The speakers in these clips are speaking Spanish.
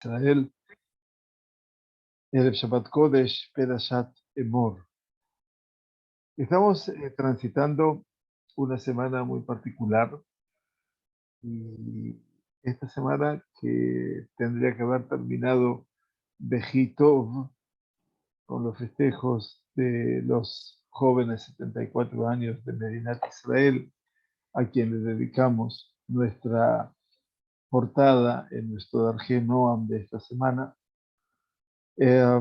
Israel, Erev Shabbat Kodesh, Perashat Emor. Estamos transitando una semana muy particular y esta semana que tendría que haber terminado Bejitov con los festejos de los jóvenes 74 años de Medinat Israel, a quienes dedicamos nuestra portada en nuestro Darje Noam de esta semana. Eh,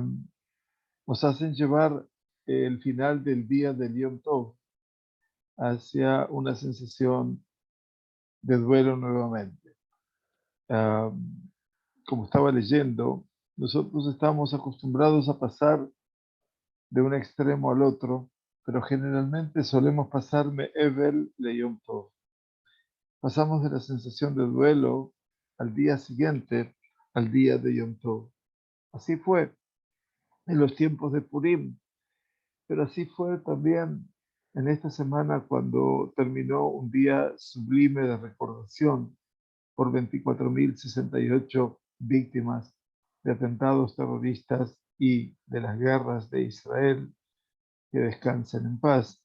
Nos hacen llevar el final del día del Yom Tov hacia una sensación de duelo nuevamente. Ah, Como estaba leyendo, nosotros estamos acostumbrados a pasar de un extremo al otro, pero generalmente solemos pasar Me'evel le Yom Tov. Pasamos de la sensación de duelo al día siguiente, al día de Yom Tov. Así fue en los tiempos de Purim, pero así fue también en esta semana cuando terminó un día sublime de recordación por 24.068 víctimas de atentados terroristas y de las guerras de Israel, que descansen en paz.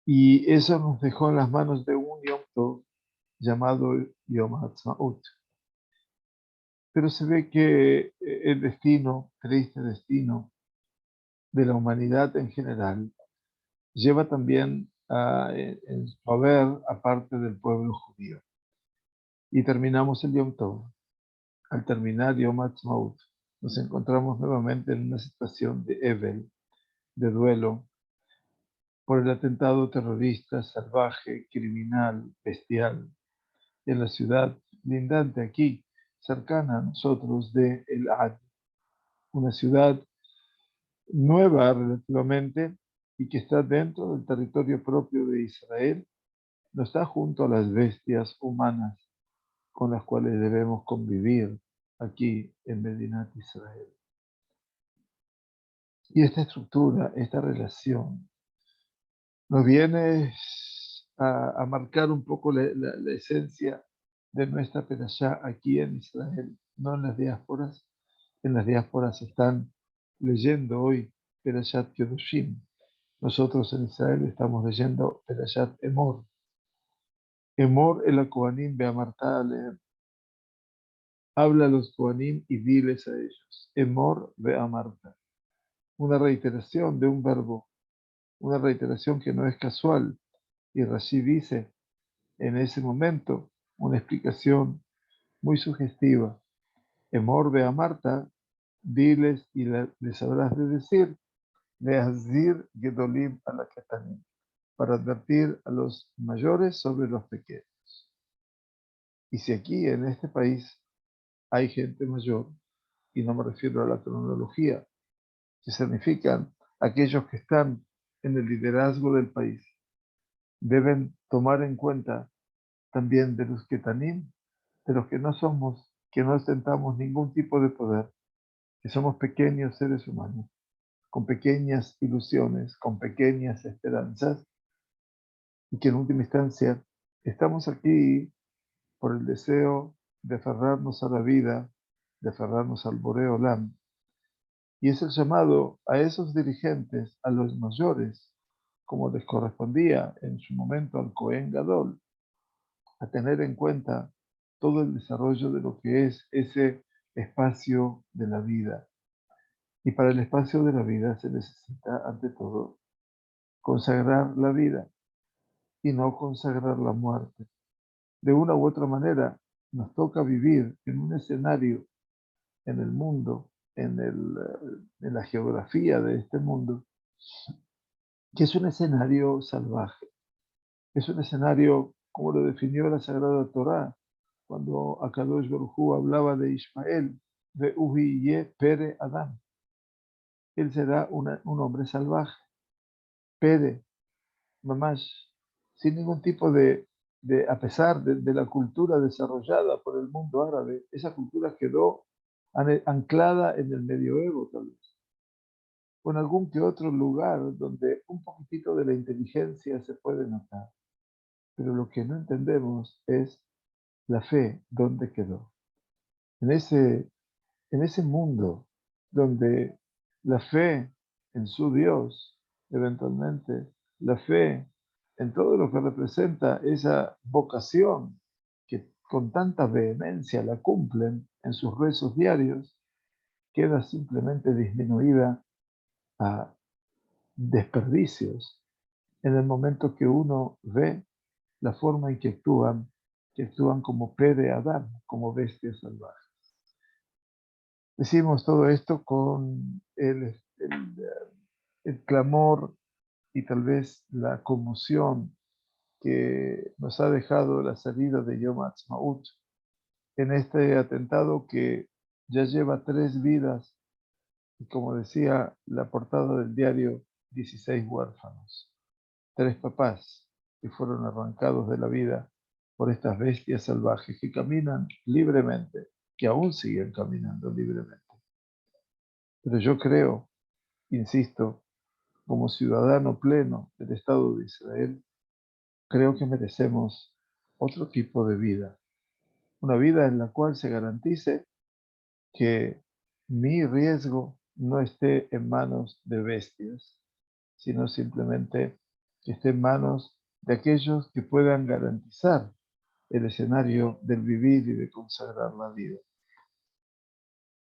Y eso nos dejó en las manos de un Yom Tov llamado Yom HaTzmaut. Pero se ve que el destino, triste destino de la humanidad en general, lleva también en su haber a parte del pueblo judío. Y terminamos el Yom Tov. Al terminar Yom HaTzmaut, nos encontramos nuevamente en una situación de Evel, de duelo, por el atentado terrorista, salvaje, criminal, bestial, en la ciudad lindante aquí, cercana a nosotros de El Ad, una ciudad nueva relativamente y que está dentro del territorio propio de Israel, no está junto a las bestias humanas con las cuales debemos convivir aquí en Medinat Israel. Y esta estructura, esta relación, nos viene a marcar un poco la esencia de nuestra perashá aquí en Israel, no en las diásporas. En las diásporas están leyendo hoy Perashat Kedoshim. Nosotros en Israel estamos leyendo Perashat Emor. Emor el Kohanim be'amarta alehem. Habla a los Kohanim y diles a ellos. Emor be'amarta. Una reiteración de un verbo, una reiteración que no es casual. Y Rashi dice en ese momento una explicación muy sugestiva. Emor be'amarta, diles y les habrás de decir, leazir gedolim a la katanim, para advertir a los mayores sobre los pequeños. Y si aquí en este país hay gente mayor, y no me refiero a la cronología, que significan aquellos que están en el liderazgo del país, deben tomar en cuenta también de los ketanim, de los que no somos, que no ostentamos ningún tipo de poder, que somos pequeños seres humanos, con pequeñas ilusiones, con pequeñas esperanzas, y que en última instancia estamos aquí por el deseo de aferrarnos a la vida, de aferrarnos al Boré Olam. Y es el llamado a esos dirigentes, a los mayores, como les correspondía en su momento al Cohen Gadol, a tener en cuenta todo el desarrollo de lo que es ese espacio de la vida. Y para el espacio de la vida se necesita, ante todo, consagrar la vida y no consagrar la muerte. De una u otra manera, nos toca vivir en un escenario, en el mundo, en la geografía de este mundo, que es un escenario salvaje. Es un escenario, como lo definió la Sagrada Torá, cuando Akadosh Baruj Hu hablaba de Ismael, de Uhiye Pere Adán. Él será un hombre salvaje, Pere, Mamash, sin ningún tipo a pesar de la cultura desarrollada por el mundo árabe, esa cultura quedó anclada en el medioevo, tal vez, o en algún que otro lugar donde un poquitito de la inteligencia se puede notar. Pero lo que no entendemos es la fe, ¿dónde quedó? en ese mundo donde la fe en su Dios, eventualmente, la fe en todo lo que representa esa vocación que con tanta vehemencia la cumplen en sus rezos diarios, queda simplemente disminuida a desperdicios en el momento que uno ve la forma en que actúan como Pere Adán, como bestias salvajes. Decimos todo esto con el clamor y tal vez la conmoción que nos ha dejado la salida de Yom Ha'atzmaut en este atentado que ya lleva 3 vidas y, como decía la portada del diario, 16 huérfanos, 3 papás que fueron arrancados de la vida por estas bestias salvajes que caminan libremente, que aún siguen caminando libremente. Pero yo creo, insisto, como ciudadano pleno del Estado de Israel, creo que merecemos otro tipo de vida, una vida en la cual se garantice que mi riesgo no esté en manos de bestias, sino simplemente que esté en manos de aquellos que puedan garantizar el escenario del vivir y de consagrar la vida.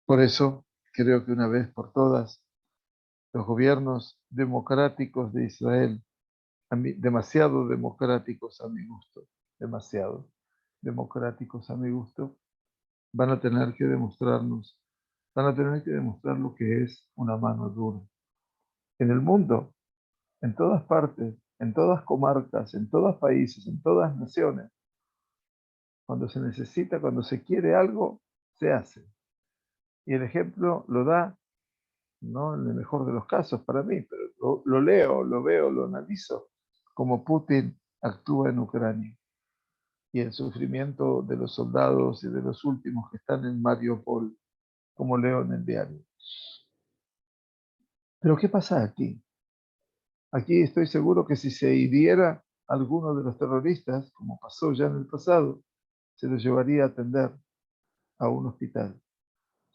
Por eso, creo que una vez por todas, los gobiernos democráticos de Israel, demasiado democráticos a mi gusto, demasiado democráticos a mi gusto, van a tener que demostrarnos, van a tener que demostrar lo que es una mano dura. En el mundo, en todas partes, en todas comarcas, en todos países, en todas naciones, cuando se necesita, cuando se quiere algo, se hace. Y el ejemplo lo da, no en el mejor de los casos para mí, pero lo leo, lo veo, lo analizo, como Putin actúa en Ucrania y el sufrimiento de los soldados y de los últimos que están en Mariupol, como leo en el diario. Pero ¿qué pasa aquí? Aquí estoy seguro que si se hiriera alguno de los terroristas, como pasó ya en el pasado, se los llevaría a atender a un hospital.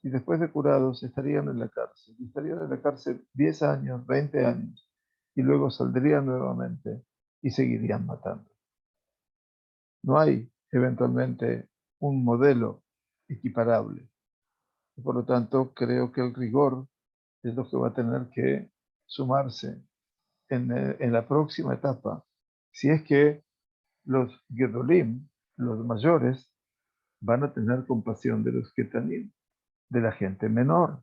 Y después de curados estarían en la cárcel. Y estarían en la cárcel 10 años, 20 años. Y luego saldrían nuevamente y seguirían matando. No hay eventualmente un modelo equiparable. Y por lo tanto, creo que el rigor es lo que va a tener que sumarse en la próxima etapa. Si es que los Gedolim, los mayores, van a tener compasión de los Ketanim, de la gente menor,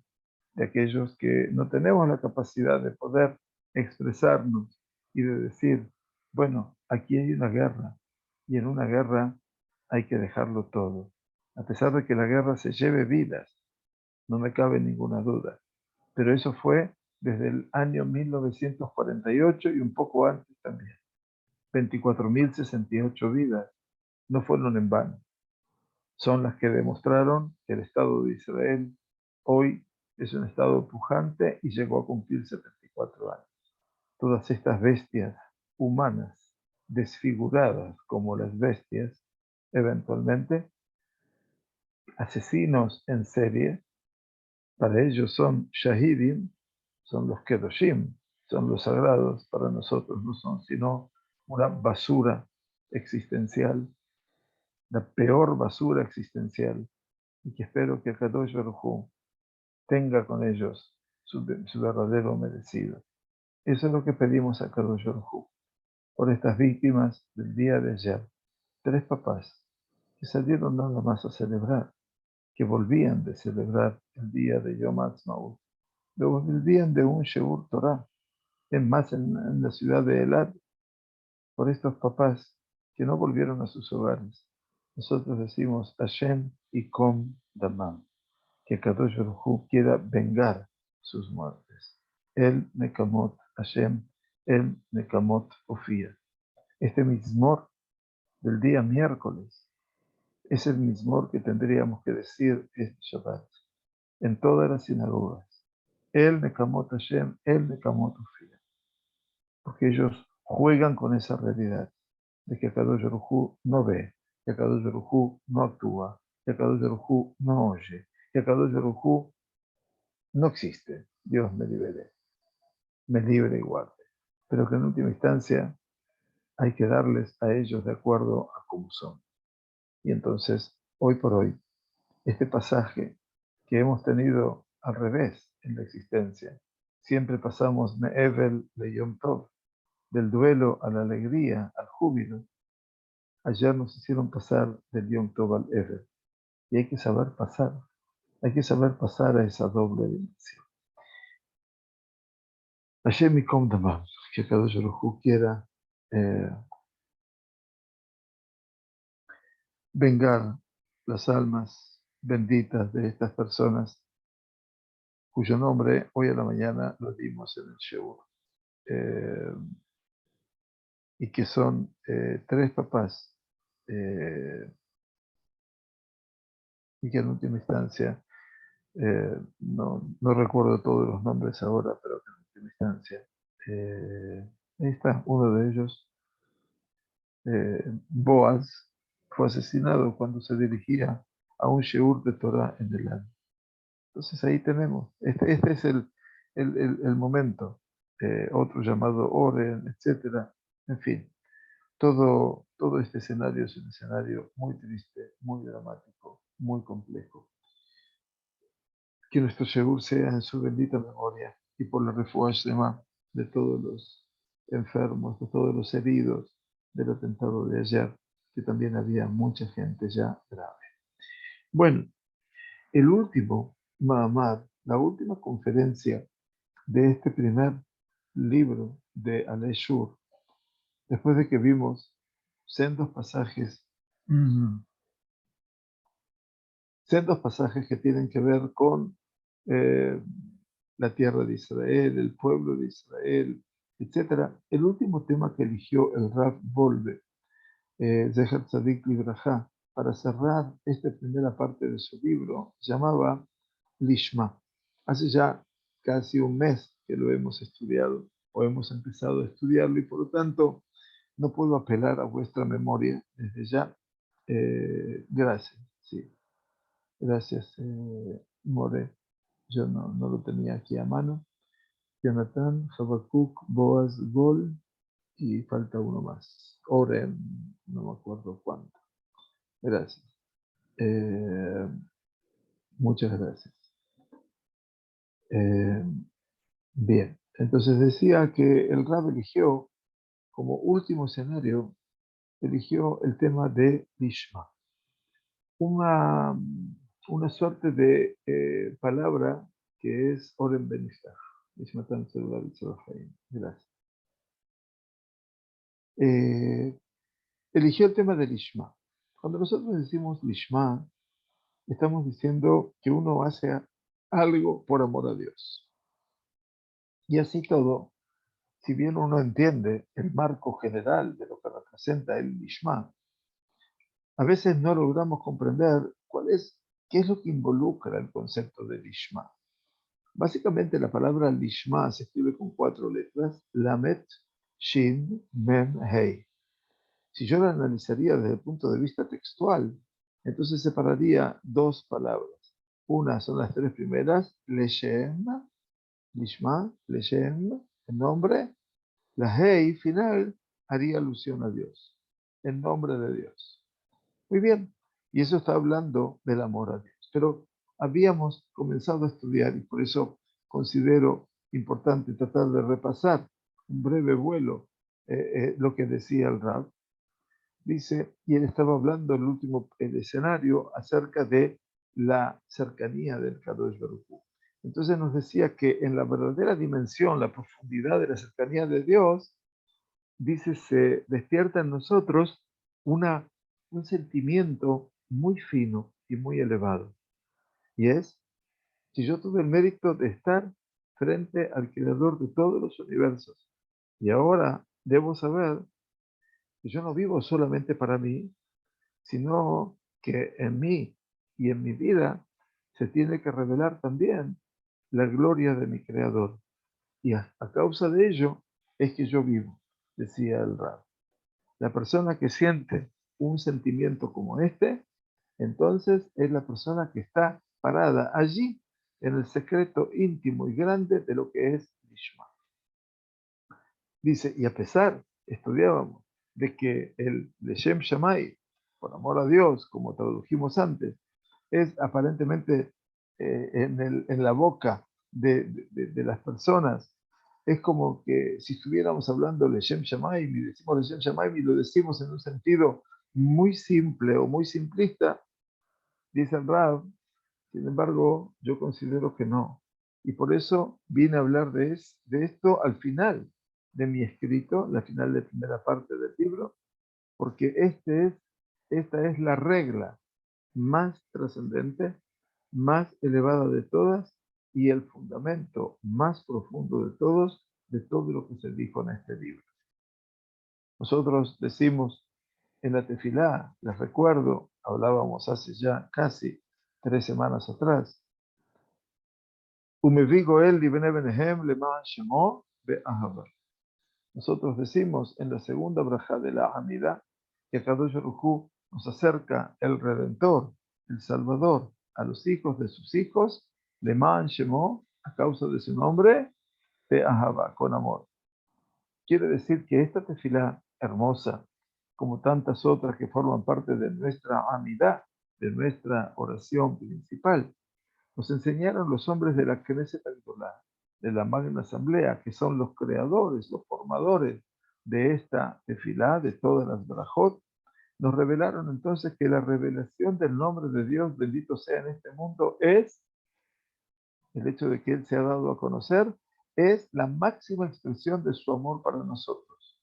de aquellos que no tenemos la capacidad de poder expresarnos y de decir, bueno, aquí hay una guerra y en una guerra hay que dejarlo todo. A pesar de que la guerra se lleve vidas, no me cabe ninguna duda. Pero eso fue desde el año 1948 y un poco antes también. 24.068 vidas no fueron en vano. Son las que demostraron que el Estado de Israel hoy es un Estado pujante y llegó a cumplir 74 años. Todas estas bestias humanas, desfiguradas como las bestias, eventualmente, asesinos en serie, para ellos son shahidim, son los kedoshim, son los sagrados, para nosotros no son sino una basura existencial, la peor basura existencial, y que espero que Kadosh Baruj Hu tenga con ellos su verdadero merecido. Eso es lo que pedimos a Kadosh Baruj Hu por estas víctimas del día de ayer. 3 papás que salieron nada más a celebrar, que volvían de celebrar el día de Yom Ha'atzmaut. Luego volvían de un Sheur Torah, en la ciudad de Elad, por estos papás que no volvieron a sus hogares. Nosotros decimos Hashem y Kom Damam, que Kadosh Baruj Hu quiera vengar sus muertes. El Nekamot Hashem, el Nekamot Ofía. Este mismor del día miércoles es el mismor que tendríamos que decir este Shabbat en todas las sinagogas. El Nekamot Hashem, el Nekamot Ofía. Porque ellos juegan con esa realidad de que Kadosh Baruj Hu no ve, que Kadosh Baruj Hu no actúa, que Akadosh Baruj Hu no oye, que Akadosh Baruj Hu no existe. Dios me libre y guarde. Pero que en última instancia hay que darles a ellos de acuerdo a cómo son. Y entonces, hoy por hoy, este pasaje que hemos tenido al revés en la existencia, siempre pasamos Me'evel de Yom Tov, del duelo a la alegría, al júbilo. Ayer nos hicieron pasar del Yom Tov al Evel. Y hay que saber pasar a esa doble dimensión. Hashem Yikom Damam, que Kadosh Baruj Hu quiera vengar las almas benditas de estas personas cuyo nombre hoy a la mañana lo dimos en el Sheur, y que son tres papás, y que en última instancia, no recuerdo todos los nombres ahora, pero que en última instancia, ahí está, uno de ellos, Boaz, fue asesinado cuando se dirigía a un Sheur de Torah en el año. Entonces ahí tenemos, este es el momento, otro llamado Oren, etcétera. En fin, todo este escenario es un escenario muy triste, muy dramático, muy complejo. Que nuestro Sheur sea en su bendita memoria y por la refuerzo de todos los enfermos, de todos los heridos del atentado de ayer, que también había mucha gente ya grave. Bueno, el último Mahamad, la última conferencia de este primer libro de Alei-Shur, después de que vimos sendos pasajes, sendos pasajes que tienen que ver con eh, la tierra de Israel, el pueblo de Israel, etc. El último tema que eligió el Rav Volbe, Zecher Tzadik Libraja, para cerrar esta primera parte de su libro, llamaba Lishma. Hace ya casi un mes que lo hemos estudiado, o hemos empezado a estudiarlo, y por lo tanto no puedo apelar a vuestra memoria desde ya. Gracias, sí. Gracias, More. Yo no lo tenía aquí a mano. Jonathan, Habacuc, Boaz, Gol, y falta uno más. Oren, no me acuerdo cuánto. Gracias. Muchas gracias. Bien, entonces decía que el Rab eligió como último escenario, eligió el tema de Lishma. Una suerte de palabra que es Oren Benishach. Lishmatan Celular Yitzhak. Gracias. Eligió el tema de Lishma. Cuando nosotros decimos Lishma, estamos diciendo que uno hace algo por amor a Dios. Y así todo, si bien uno entiende el marco general de lo que representa el Lishma, a veces no logramos comprender qué es lo que involucra el concepto de Lishma. Básicamente la palabra Lishma se escribe con 4 letras, Lamet, Shin, Mem, Hei. Si yo la analizaría desde el punto de vista textual, entonces separaría 2 palabras. Una son las 3 primeras, Leshem, Lishma, Leshem, el nombre. La Hei final haría alusión a Dios, en nombre de Dios. Muy bien, y eso está hablando del amor a Dios. Pero habíamos comenzado a estudiar, y por eso considero importante tratar de repasar un breve vuelo lo que decía el Rab. Dice, y él estaba hablando en el escenario acerca de la cercanía del Kadosh Baruj Hu. Entonces nos decía que en la verdadera dimensión, la profundidad de la cercanía de Dios, dice, se despierta en nosotros un sentimiento muy fino y muy elevado. Y es, si yo tuve el mérito de estar frente al Creador de todos los universos, y ahora debo saber que yo no vivo solamente para mí, sino que en mí y en mi vida se tiene que revelar también la gloria de mi Creador. Y a causa de ello es que yo vivo, decía el Rab. La persona que siente un sentimiento como este entonces es la persona que está parada allí en el secreto íntimo y grande de lo que es Nishma. Dice, y a pesar, estudiábamos, de que el Leshem Shammai, por amor a Dios, como tradujimos antes, es aparentemente en la boca de las personas, es como que si estuviéramos hablando Leshem Shammai, y decimos Leshem Shammai, y lo decimos en un sentido muy simple o muy simplista, dice el Rab. Sin embargo, yo considero que no. Y por eso vine a hablar de esto al final de mi escrito, la final de primera parte del libro, porque esta es la regla más trascendente, más elevada de todas y el fundamento más profundo de todos, de todo lo que se dijo en este libro. Nosotros decimos en la tefilá, les recuerdo, hablábamos hace ya casi 3 semanas atrás, nosotros decimos en la segunda braja de la Hamida que Kadosh Baruj Hu nos acerca el Redentor, el Salvador, a los hijos de sus hijos, Leman Shemo, a causa de su nombre, de Ahava, con amor. Quiere decir que esta tefilá hermosa, como tantas otras que forman parte de nuestra Hamida, de nuestra oración principal, nos enseñaron los hombres de la Knesset Agdolá, de la Magna Asamblea, que son los creadores, los formadores de esta tefilá, de todas las brajot. Nos revelaron entonces que la revelación del nombre de Dios, bendito sea en este mundo, es el hecho de que Él se ha dado a conocer, es la máxima expresión de su amor para nosotros.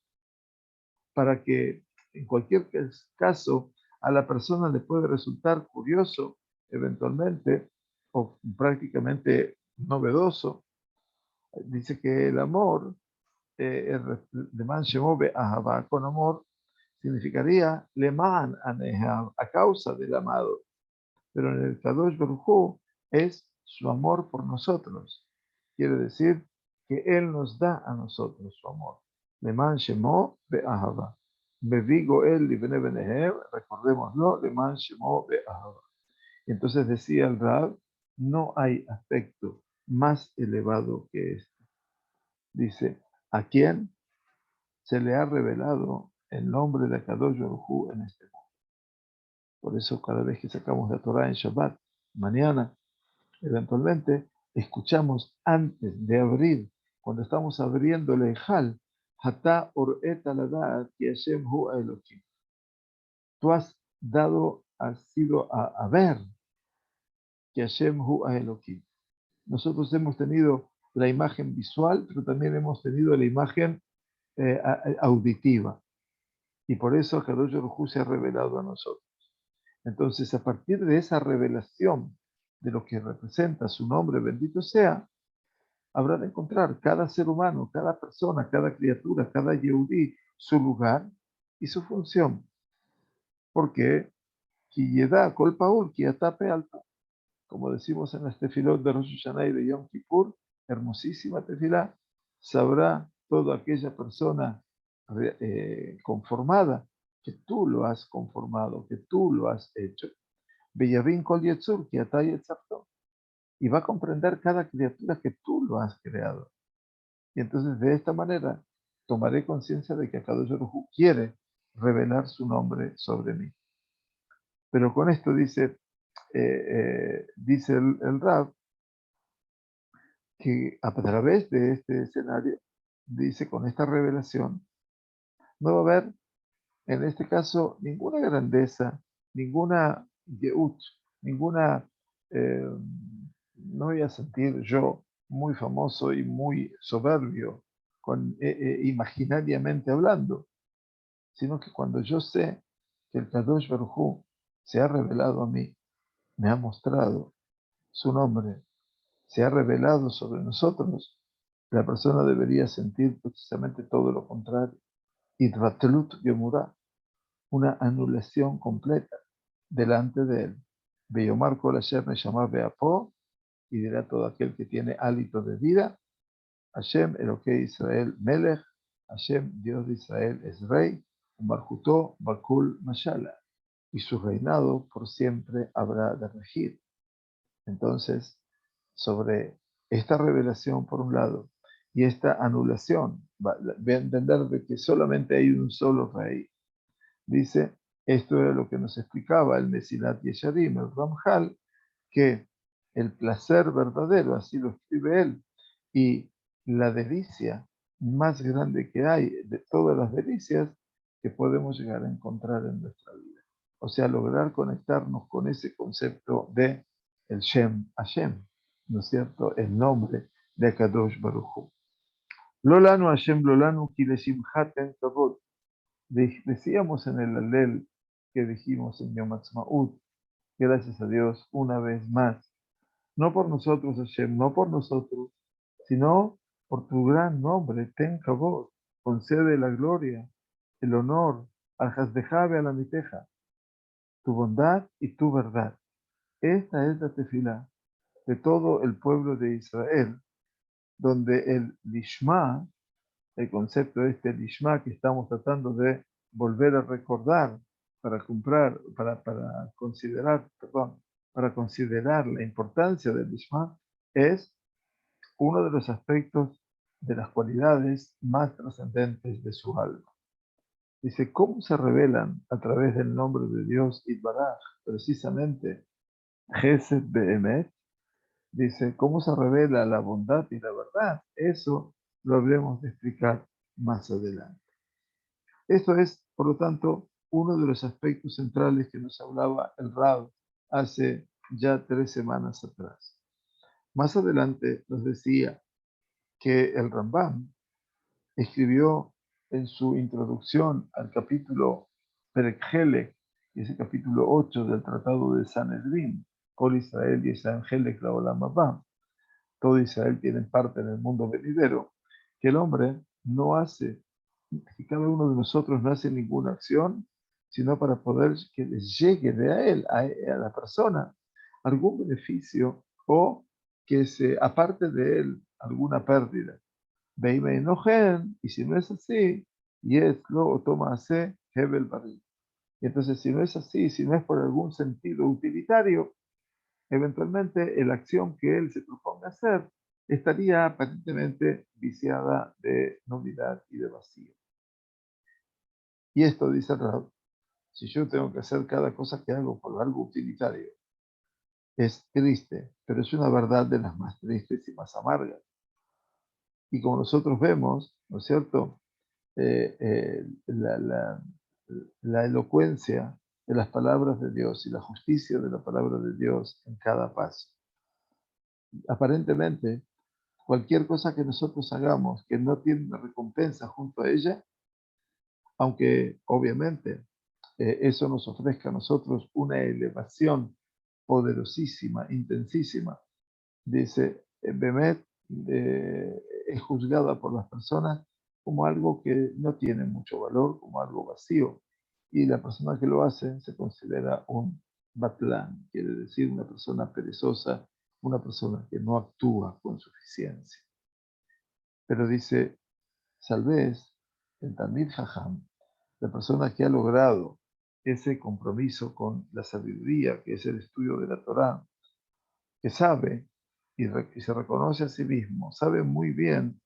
Para que en cualquier caso a la persona le puede resultar curioso, eventualmente, o prácticamente novedoso, dice que el amor, de man shemove ahava, con amor, significaría leman anehav, a causa del amado. Pero en el Kadosh Baruj Hu es su amor por nosotros. Quiere decir que Él nos da a nosotros su amor. Leman shemo be'ahava. Bevigo él y bene benehem, recordémoslo, leman shemo be'ahava. Entonces decía el Rab, no hay aspecto más elevado que este. Dice, ¿a quién se le ha revelado el nombre de Kadosh Baruj Hu en este mundo? Por eso cada vez que sacamos la Torah en Shabbat, mañana, eventualmente, escuchamos antes de abrir, cuando estamos abriendo el Ejal, Hatá or et aladat ki Hashem hu Elohim. Tú has dado, has sido a ver que Hashem hu Elohim. Nosotros hemos tenido la imagen visual, pero también hemos tenido la imagen auditiva. Y por eso Kadosh Baruj Hu se ha revelado a nosotros. Entonces, a partir de esa revelación de lo que representa su nombre, bendito sea, habrá de encontrar cada ser humano, cada persona, cada criatura, cada yehudí, su lugar y su función. Porque, como decimos en este tefilot de Rosh Hashanah y de Yom Kippur, hermosísima tefilá, sabrá toda aquella persona conformada que tú lo has conformado, que tú lo has hecho. Beyavin kol yetzur ki ata yetzarto. Y va a comprender cada criatura que tú lo has creado. Y entonces de esta manera tomaré conciencia de que Akadosh Baruj Hu quiere revelar su nombre sobre mí. Pero con esto dice el Rab que a través de este escenario, dice con esta revelación, no va a haber en este caso ninguna grandeza, ninguna yeut, ninguna, eh, no voy a sentir yo muy famoso y muy soberbio, imaginariamente hablando, sino que cuando yo sé que el Kadosh Baruj Hu se ha revelado a mí, me ha mostrado su nombre, se ha revelado sobre nosotros, la persona debería sentir precisamente todo lo contrario. Idratlut Gemurah, una anulación completa delante de él. Beyomar Kol Asher Neshama Beapo, y dirá todo aquel que tiene hálito de vida, Hashem Elokei Israel Melech, Hashem Dios de Israel es Rey, Barjutó Bakul Mashala. y su reinado por siempre habrá de regir. Entonces, sobre esta revelación por un lado y esta anulación, voy a entender de que solamente hay un solo rey. Dice, esto era lo que nos explicaba el Mesilat Yesharim, el Ramjal, que el placer verdadero, así lo escribe él, y la delicia más grande que hay de todas las delicias que podemos llegar a encontrar en nuestra vida. O sea, lograr conectarnos con ese concepto de el Shem Hashem, ¿no es cierto? El nombre de Akadosh Baruch Hu. Lolanu Hashem Lolanu Kileshimhaten Kavod. Decíamos en el Alel que dijimos en Yom Ha'atzmaut, gracias a Dios, una vez más, no por nosotros, Hashem, no por nosotros, sino por tu gran nombre, ten Kavod, concede la gloria, el honor, al Hasdejabe a la miteja, tu bondad y tu verdad. Esta es la tefilá de todo el pueblo de Israel, donde el Lishma, el concepto de este Lishma que estamos tratando de volver a recordar para considerar, perdón, para considerar la importancia del Lishma, es uno de los aspectos de las cualidades más trascendentes de su alma. Dice, ¿cómo se revelan a través del nombre de Dios Itbaraj, precisamente Gesed Behemet? Dice, ¿cómo se revela la bondad y la verdad? Eso lo habremos de explicar más adelante. Esto es, por lo tanto, uno de los aspectos centrales que nos hablaba el Rab hace ya 3 semanas atrás. Más adelante nos decía que el Rambam escribió en su introducción al capítulo Perek Helek, ese capítulo 8 del Tratado de Sanedrín, Kol Israel y San Helek la Olam Haba, todo Israel tiene parte en el mundo venidero, que el hombre no hace, que cada uno de nosotros no hace ninguna acción, sino para poder que les llegue de a él, a la persona, algún beneficio o que se aparte de él alguna pérdida. Veime enojen, y si no es así, y es lo o toma hace Hebel Baril. Y entonces, si no es así, si no es por algún sentido utilitario, eventualmente la acción que él se proponga hacer estaría aparentemente viciada de nulidad y de vacío. Y esto dice Rab, si yo tengo que hacer cada cosa que hago por algo utilitario, es triste, pero es una verdad de las más tristes y más amargas. Y como nosotros vemos, ¿no es cierto? Eh, eh, la, la, la elocuencia de las palabras de Dios y la justicia de la palabra de Dios en cada paso. Aparentemente, cualquier cosa que nosotros hagamos que no tiene una recompensa junto a ella, aunque obviamente eso nos ofrezca a nosotros una elevación poderosísima, intensísima, dice Bemet, es juzgada por las personas como algo que no tiene mucho valor, como algo vacío. Y la persona que lo hace se considera un batlán, quiere decir una persona perezosa, una persona que no actúa con suficiencia. Pero dice, tal vez el Talmid Jajam, la persona que ha logrado ese compromiso con la sabiduría, que es el estudio de la Torá, que sabe y se reconoce a sí mismo, sabe muy bien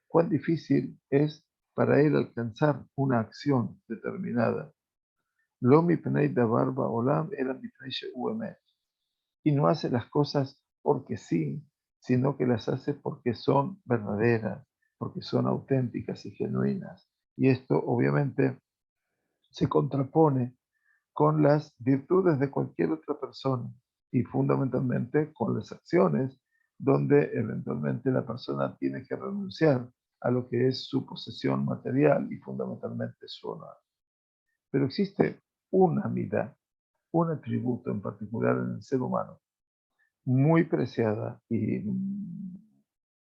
cuán difícil es para él alcanzar una acción determinada. Lo mipnei davar ba'olam ela mipnei she'u emet. Y no hace las cosas porque sí, sino que las hace porque son verdaderas, porque son auténticas y genuinas. Y esto obviamente se contrapone con las virtudes de cualquier otra persona y fundamentalmente con las acciones donde eventualmente la persona tiene que renunciar a lo que es su posesión material y fundamentalmente su honor. Pero existe una mida, un atributo en particular en el ser humano muy preciada y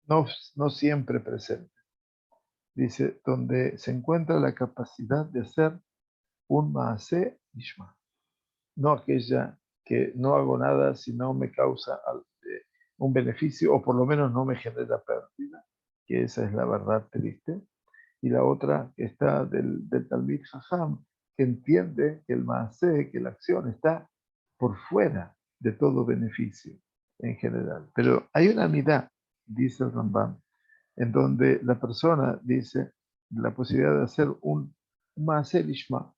no siempre presente. Dice, donde se encuentra la capacidad de hacer un maaseh ishma. No aquella que no hago nada si no me causa un beneficio o por lo menos no me genera pérdida, que esa es la verdad triste. Y la otra que está del Talmid Jajam, entiende que el maasé, que la acción está por fuera de todo beneficio en general. Pero hay una amidad, dice el Rambam, en donde la persona dice la posibilidad de hacer un maasé lishma,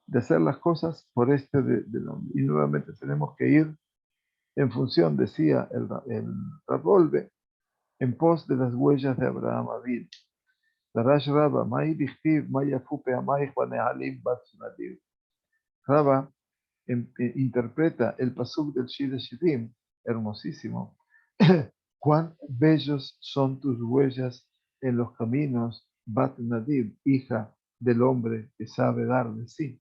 de hacer las cosas por del hombre. Y nuevamente tenemos que ir en función, decía el Rabolve, en pos de las huellas de Abraham Avin. Darash Rabba, Mai Bichtiv, Mai Afupe Amai Juanealim Batsunadim. Rabba interpreta el pasuk del Shir Shirim, hermosísimo. Cuán bellos son tus huellas en los caminos, Bat Nadim, hija del hombre que sabe dar de sí.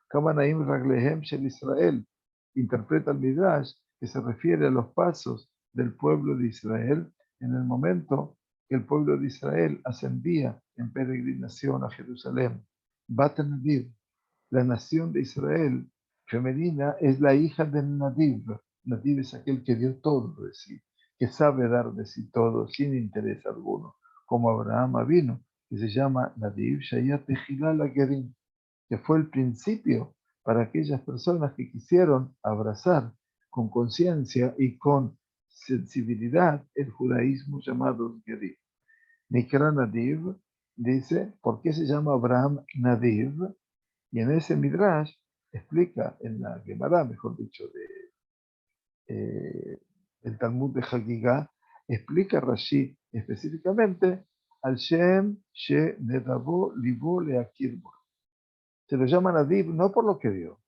Kamanaim Raglehem Shel Israel, interpreta el Midrash que se refiere a los pasos del pueblo de Israel en el momento que el pueblo de Israel ascendía en peregrinación a Jerusalén. Bat Nadim, la nación de Israel femenina, es la hija del Nadiv. Nadiv es aquel que dio todo de sí, que sabe dar de sí todo sin interés alguno, como Abraham vino, que se llama Nadiv Shayat Tehilal Agerim, que fue el principio para aquellas personas que quisieron abrazar con conciencia y con sensibilidad el judaísmo llamado Gerim. Nikra Nadiv dice, ¿por qué se llama Abraham Nadiv? Y en ese Midrash explica, en la Gemara, mejor dicho, el Talmud de Hagigah, explica Rashi específicamente al Shem She Nedavo Libo Leakirbo. Se lo llama Nadiv no por lo que dio,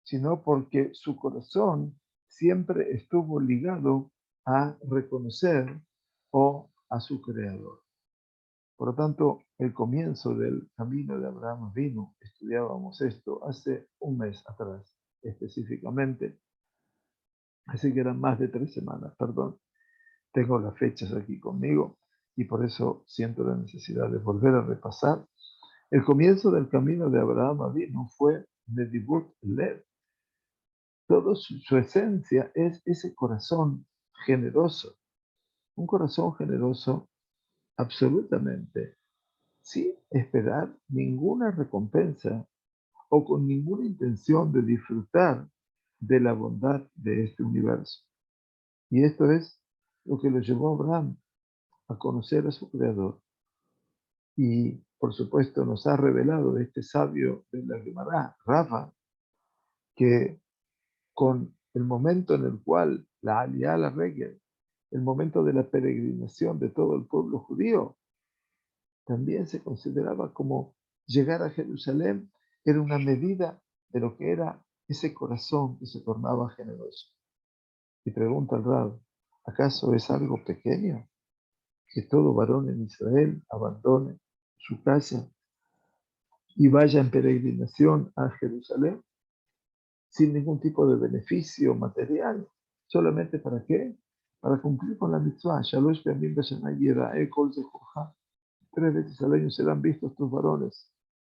sino porque su corazón siempre estuvo ligado a reconocer o a su creador. Por lo tanto, el comienzo del camino de Abraham vino, estudiábamos esto hace un mes atrás, específicamente, así que eran más de 3 semanas, perdón. Tengo las fechas aquí conmigo y por eso siento la necesidad de volver a repasar. El comienzo del camino de Abraham vino fue Nedibut Lev. Toda su esencia es ese corazón generoso, un corazón generoso absolutamente sin esperar ninguna recompensa o con ninguna intención de disfrutar de la bondad de este universo. Y esto es lo que lo llevó a Abraham a conocer a su creador. Y por supuesto nos ha revelado este sabio de la Gemara, Rafa, que con el momento en el cual la Aliyá la Regel, el momento de la peregrinación de todo el pueblo judío, también se consideraba como llegar a Jerusalén era una medida de lo que era ese corazón que se tornaba generoso. Y pregunta al Rab, ¿acaso es algo pequeño que todo varón en Israel abandone su casa y vaya en peregrinación a Jerusalén sin ningún tipo de beneficio material? ¿Solamente para qué? Para cumplir con la mitzvah. Shalosh Yamim B'Shana Yira'eh Kol Zechucha. 3 veces al año serán vistos tus varones.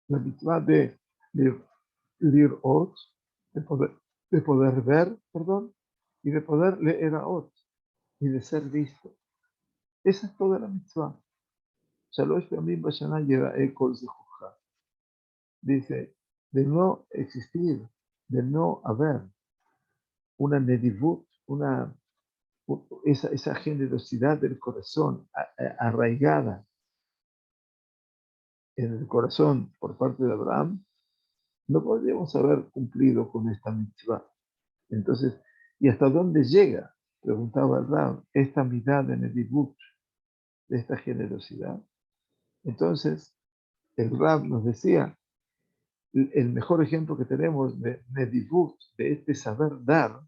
La mitzvah de lirot, de poder ver, perdón, y de poder leerot, y de ser visto. Esa es toda la mitzvah. Shalosh Yamim B'Shana Yira'eh Kol Zechucha. Dice, de no existir, de no haber una nedivut, esa generosidad del corazón arraigada en el corazón por parte de Abraham, no podríamos haber cumplido con esta mitzvah. Entonces, ¿y hasta dónde llega? Preguntaba el Rab, esta mitad de Nedibut, de esta generosidad. Entonces, el Rab nos decía, el mejor ejemplo que tenemos de Nedibut, de este saber dar,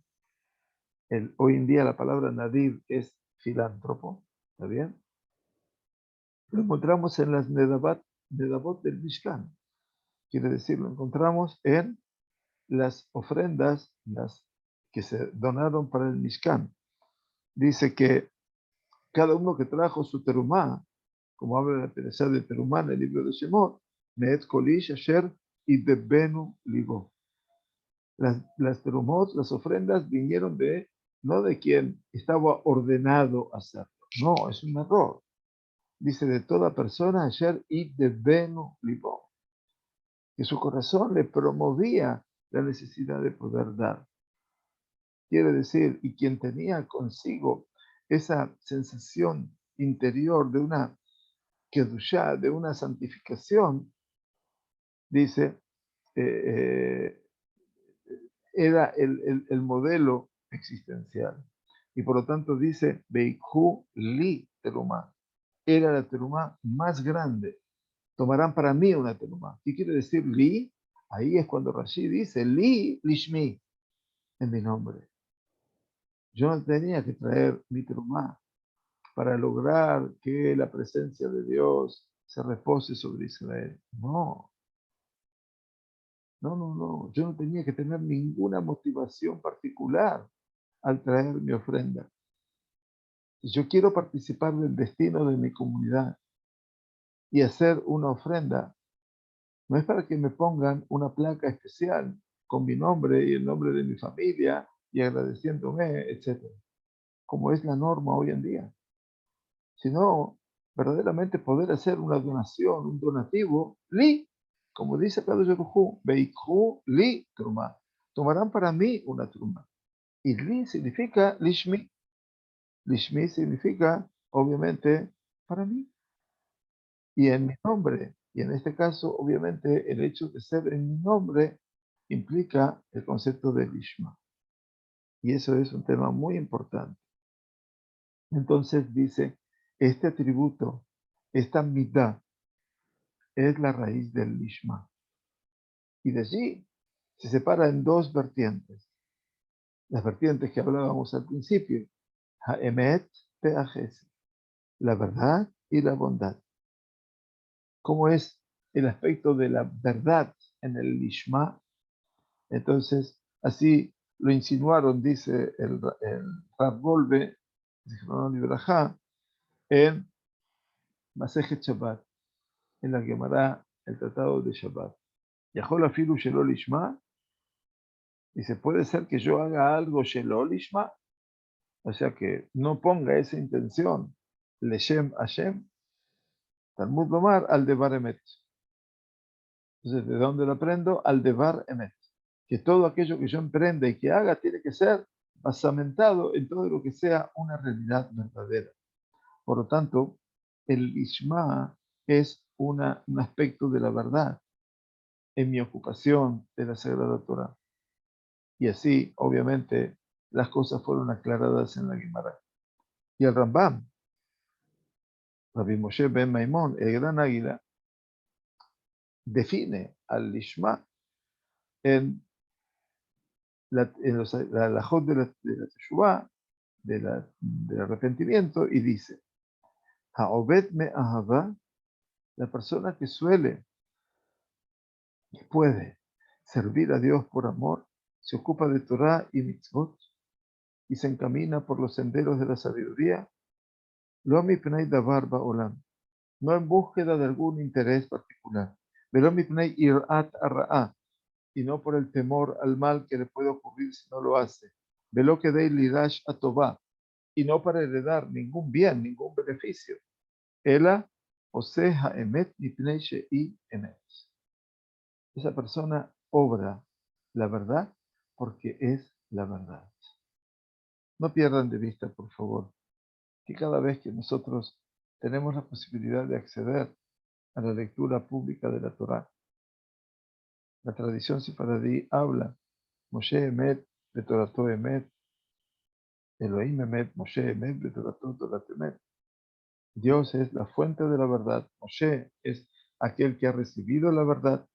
hoy en día la palabra Nadir es filántropo, ¿está bien? Lo encontramos en las Nedabot del Mishkan. Quiere decir, lo encontramos en las ofrendas, las que se donaron para el Mishkan. Dice que cada uno que trajo su terumá, como habla la Teresa de Terumá en el libro de Shemot, Meet Kolish Asher y de Benu Libo. Las terumot, las ofrendas vinieron no de quien estaba ordenado hacerlo. No, es un error. Dice de toda persona Asher y de Benu Libo. que su corazón le promovía la necesidad de poder dar. Quiere decir, y quien tenía consigo esa sensación interior de una kedushá, de una santificación, dice, eh, era el modelo existencial. Y por lo tanto dice, Beikhu li terumá. Era la terumá más grande. Tomarán para mí una terumá. ¿Qué quiere decir li? Ahí es cuando Rashi dice, li lishmi, en mi nombre. Yo no tenía que traer mi terumá para lograr que la presencia de Dios se repose sobre Israel. No, no, no, no. Yo no tenía que tener ninguna motivación particular al traer mi ofrenda. Si yo quiero participar del destino de mi comunidad y hacer una ofrenda, no es para que me pongan una placa especial con mi nombre y el nombre de mi familia y agradeciéndome, etcétera, como es la norma hoy en día, sino verdaderamente poder hacer una donación, un donativo, li, como dice Kadosh Baruj Hu, Beikhu li truma, tomarán para mí una truma. Y li significa lishmi. Lishmi significa, obviamente, para mí y en mi nombre. Y en este caso, obviamente, el hecho de ser en mi nombre implica el concepto de Lishma. Y eso es un tema muy importante. Entonces dice, este atributo, esta mitad, es la raíz del Lishma. Y de allí se separa en dos vertientes. Las vertientes que hablábamos al principio, Haemet Peajes, la verdad y la bondad. ¿Cómo es el aspecto de la verdad en el Lishma? Entonces, así lo insinuaron, dice el Rav Golbe, en Masejet Shabbat, en la Gemara, el Tratado de Shabbat. Yahol afilu shelo lishma, dice, puede ser que yo haga algo shelo lishma, o sea que no ponga esa intención, leshem Hashem, Talmud Lomar, al devar emet. Entonces, ¿de dónde lo aprendo? Al devar emet. Que todo aquello que yo emprenda y que haga tiene que ser basamentado en todo lo que sea una realidad verdadera. Por lo tanto, el Ishma es un aspecto de la verdad en mi ocupación de la Sagrada Torah. Y así, obviamente, las cosas fueron aclaradas en la Gemara. Y el Rambam, Rabbi Moshe ben Maimón, el gran águila, define al Ishma en la halajot de la Teshuvah, del arrepentimiento, y dice, Ha'obed me ahava, la persona que suele y puede servir a Dios por amor, se ocupa de Torah y mitzvot, y se encamina por los senderos de la sabiduría, lo mipnei davar ba'olam, no en búsqueda de algún interés particular, velo mipnei irat arra'a, y no por el temor al mal que le puede ocurrir si no lo hace, velo que dei lirash atová, y no para heredar ningún bien, ningún beneficio, ela oseja emet mipnei she'i emet. Esa persona obra la verdad porque es la verdad. No pierdan de vista, por favor, que cada vez que nosotros tenemos la posibilidad de acceder a la lectura pública de la Torá, la tradición sefaradí habla, Moshe Emet, Betorato Emet, Elohim Emet, Moshe Emet, Betorato Torat Emet. Dios es la fuente de la verdad, Moshe es aquel que ha recibido la verdad,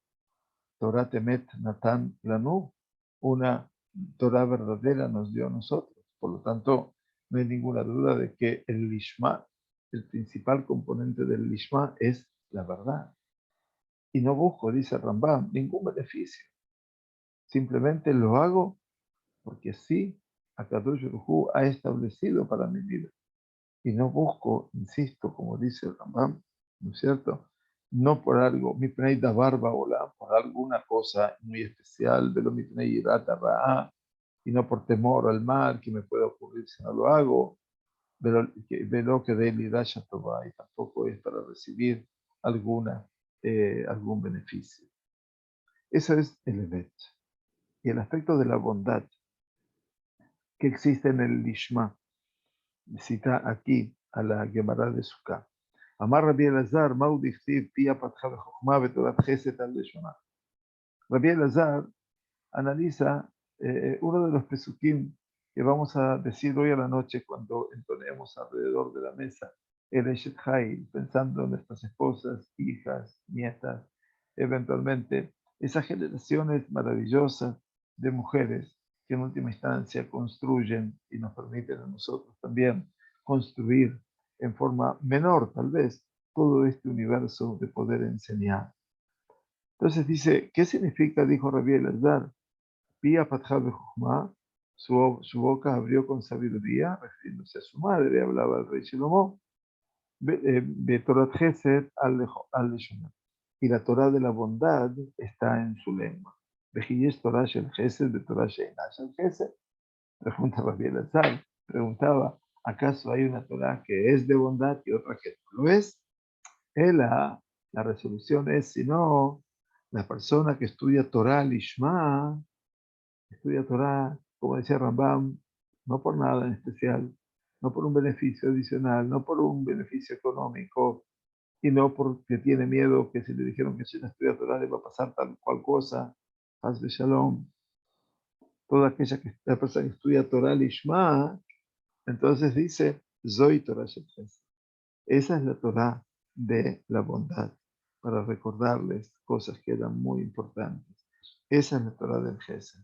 Torat Emet Natan Lanu, una Torah verdadera nos dio a nosotros. Por lo tanto, no hay ninguna duda de que el Lishma, el principal componente del Lishma es la verdad. Y no busco, dice Rambam, ningún beneficio. Simplemente lo hago porque sí, Akadosh Baruj Hu ha establecido para mi vida. Y no busco, insisto, como dice el Rambam, ¿no es cierto? No por algo, mi da barba o por alguna cosa muy especial, de lo mi ra'a, y no por temor al mal que me pueda ocurrir si no lo hago, velo que de Lidasha Toba, y tampoco es para recibir algún beneficio. Eso es el Emet. Y el aspecto de la bondad que existe en el Lishma, cita aquí a la Gemara de Sukkah. Amar Rabbi Elazar, Mau dichtiv pia patcha v'chokhma v'torat chesed al leshona. Rabbi Elazar analiza uno de los pesukim que vamos a decir hoy a la noche cuando entonemos alrededor de la mesa el Eshet Hayil, pensando en nuestras esposas, hijas, nietas, eventualmente esas generaciones maravillosas de mujeres que en última instancia construyen y nos permiten a nosotros también construir en forma menor tal vez todo este universo de poder enseñar. Entonces dice, ¿qué significa? Dijo Rabbi Elazar, Pía Fatja Bejujma, su boca abrió con sabiduría, refiriéndose a su madre, hablaba el rey Shlomo, Betorat Gesed al Leshonah. Y la Torah de la bondad está en su lengua. Vejiyesh Torah Shel Gesed, Betorah Sheinash Shel Gesed. Pregunta Rabbi Elazar, preguntaba, ¿acaso hay una Torah que es de bondad y otra que no lo es? La resolución es, si no, la persona que estudia Torah Lishma, estudia Torah, como decía Rambam, no por nada en especial, no por un beneficio adicional, no por un beneficio económico, y no porque tiene miedo que si le dijeron que si no estudia Torah le va a pasar tal cual cosa, haz de Shalom. Toda aquella que la persona que estudia Torah Lishma, entonces dice, Zoy Torah Shel Chesed. Esa es la Torah de la bondad, para recordarles cosas que eran muy importantes. Esa es la Torah del Gesed.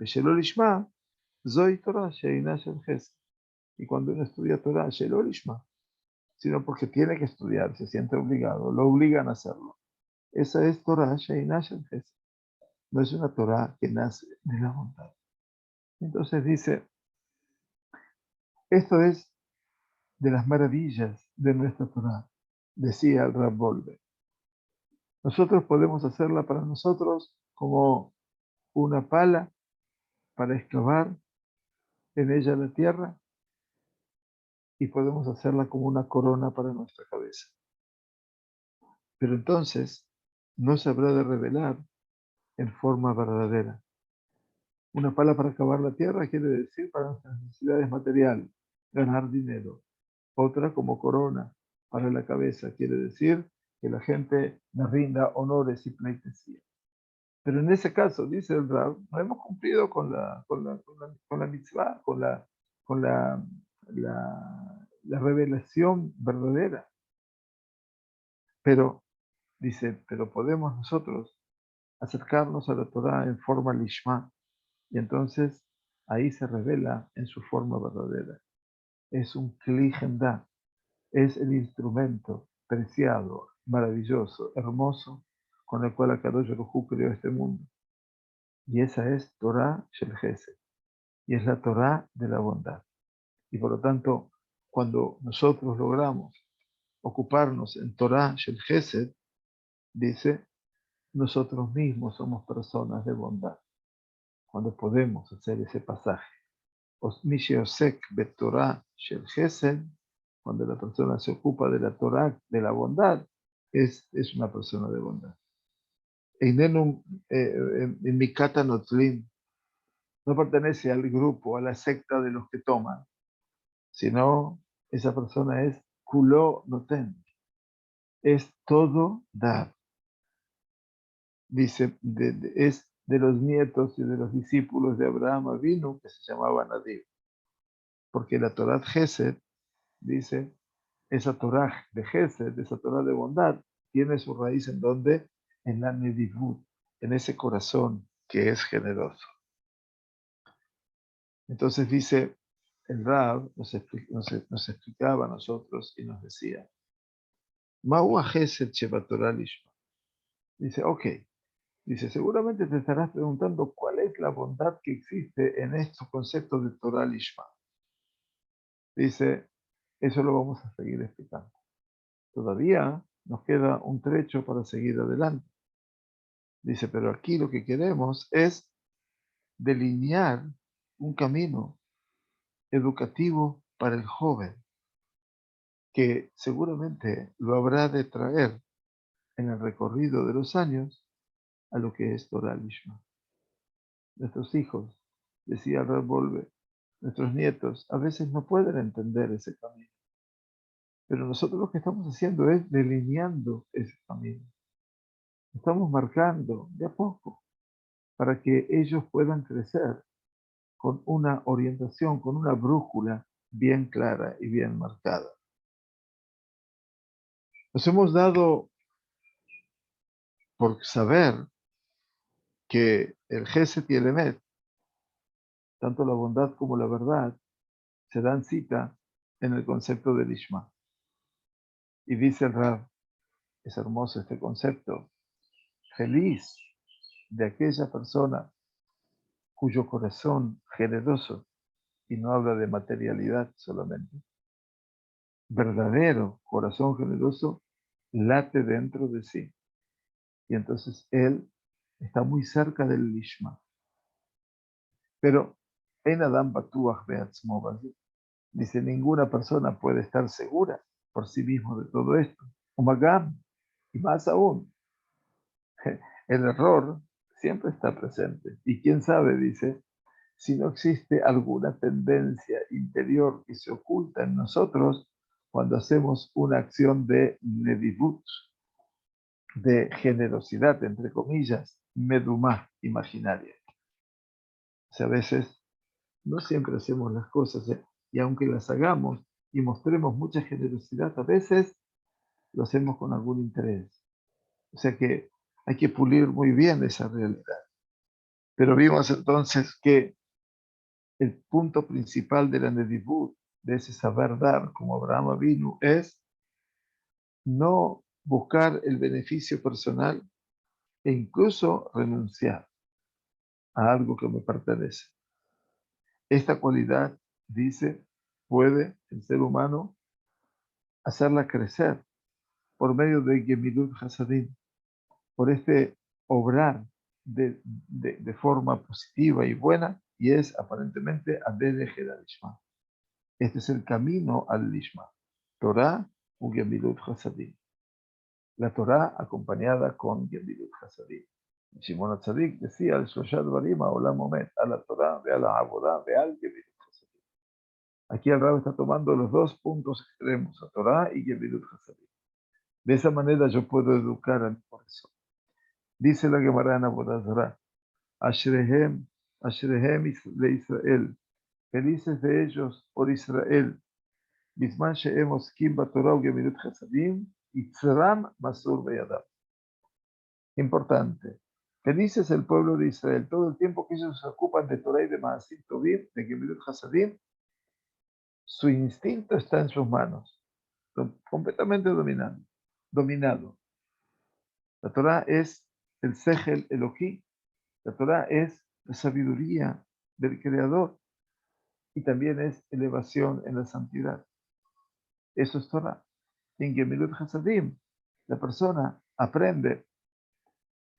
Shelo Lishma, Zoy Torah Sheina Shel Gesed. Y cuando uno estudia Torah, Shelo Lishma, sino porque tiene que estudiar, se siente obligado, lo obligan a hacerlo. Esa es Torah Sheina Shel Gesed. No es una Torah que nace de la bondad. Entonces dice, esto es de las maravillas de nuestra Torah, decía el Rab Wolbe. Nosotros podemos hacerla para nosotros como una pala para excavar en ella la tierra y podemos hacerla como una corona para nuestra cabeza. Pero entonces no se habrá de revelar en forma verdadera. Una pala para excavar la tierra quiere decir para nuestras necesidades materiales, ganar dinero. Otra como corona para la cabeza quiere decir que la gente me rinda honores y pleitesía. Pero en ese caso, dice el Rab, no hemos cumplido con la mitzvah, la revelación verdadera. Pero, dice, pero podemos nosotros acercarnos a la Torah en forma lishma, y entonces ahí se revela en su forma verdadera. Es un kli gendá, es el instrumento preciado, maravilloso, hermoso, con el cual Akadosh Baruj Hu creó este mundo. Y esa es Torah Shel Gesed. Y es la Torah de la bondad. Y por lo tanto, cuando nosotros logramos ocuparnos en Torah Shel Gesed, dice, nosotros mismos somos personas de bondad. Cuando podemos hacer ese pasaje. Misheosek betorah Shel Gesed, cuando la persona se ocupa de la Torah, de la bondad, es una persona de bondad. En Mikata Notlim, no pertenece al grupo, a la secta de los que toman, sino esa persona es Kulo Noten, es todo dar. Dice, es de los nietos y de los discípulos de Abraham Avinu, que se llamaban Nadiv, porque la Torah Gesed, dice, esa Torah de Gesed, esa Torah de bondad, tiene su raíz en donde, en la Nedivut, en ese corazón que es generoso. Entonces dice, el Rab nos explicaba a nosotros y nos decía, Ma'ua Gesed Sheba Torah Lishma. Dice, ok, dice, seguramente te estarás preguntando cuál es la bondad que existe en estos conceptos de Torah Lishma. Dice, eso lo vamos a seguir explicando. Todavía nos queda un trecho para seguir adelante. Dice, pero aquí lo que queremos es delinear un camino educativo para el joven, que seguramente lo habrá de traer en el recorrido de los años a lo que es Torah Lishma. Nuestros hijos, decía el Rav Wolbe, nuestros nietos, a veces no pueden entender ese camino. Pero nosotros lo que estamos haciendo es delineando ese camino. Estamos marcando de a poco para que ellos puedan crecer con una orientación, con una brújula bien clara y bien marcada. Nos hemos dado por saber que el Gesed y el Emet, tanto la bondad como la verdad, se dan cita en el concepto del Ishma. Y dice el Rav, es hermoso este concepto, feliz de aquella persona cuyo corazón generoso, y no habla de materialidad solamente, verdadero corazón generoso, late dentro de sí. Y entonces él está muy cerca del Lishma. Pero en Adam Batuach Beatzmo, dice, ninguna persona puede estar segura por sí mismo de todo esto. Umagam, y más aún, el error siempre está presente. Y quién sabe, dice, si no existe alguna tendencia interior que se oculta en nosotros cuando hacemos una acción de nedivut, de generosidad, entre comillas, medumá, imaginaria. O sea, a veces no siempre hacemos las cosas, y aunque las hagamos y mostremos mucha generosidad, a veces lo hacemos con algún interés. O sea que hay que pulir muy bien esa realidad. Pero vimos entonces que el punto principal de la nedivut, de ese saber dar, como Abraham Avinu, es no buscar el beneficio personal e incluso renunciar a algo que me pertenece. Esta cualidad, dice, puede el ser humano hacerla crecer por medio de Gemilut Hasadim, por este obrar de forma positiva y buena, y es aparentemente Adede Lishma. Este es el camino al Lishma. Torah u Gemilut Hasadim. La Torah acompañada con Gemilut Hasadim. Shimon Tzadik decía, al Shoshad Barima, Olam Omet, a la Torah, ve a la Abodá, ve al Gemilut Hasadim. Aquí el Rab está tomando los dos puntos extremos, a Torah y Gemilut Hasadim. De esa manera yo puedo educar a mi corazón. Dice la Gemara en Avodah Zarah, Ashrehem, Ashrehem de Israel, felices de ellos por Israel, Bisman she'em oskim batorah ugemilut chasadim, yitzram masur beyadav. Importante. Felices el pueblo de Israel, todo el tiempo que ellos se ocupan de Torah y de Maasim Tovim, de Gemilut Hasadim, su instinto está en sus manos, completamente dominado. La Torah es el Sejel Elohí, la Torah es la sabiduría del Creador y también es elevación en la santidad. Eso es Torah. En Gemilut Hasadim, la persona aprende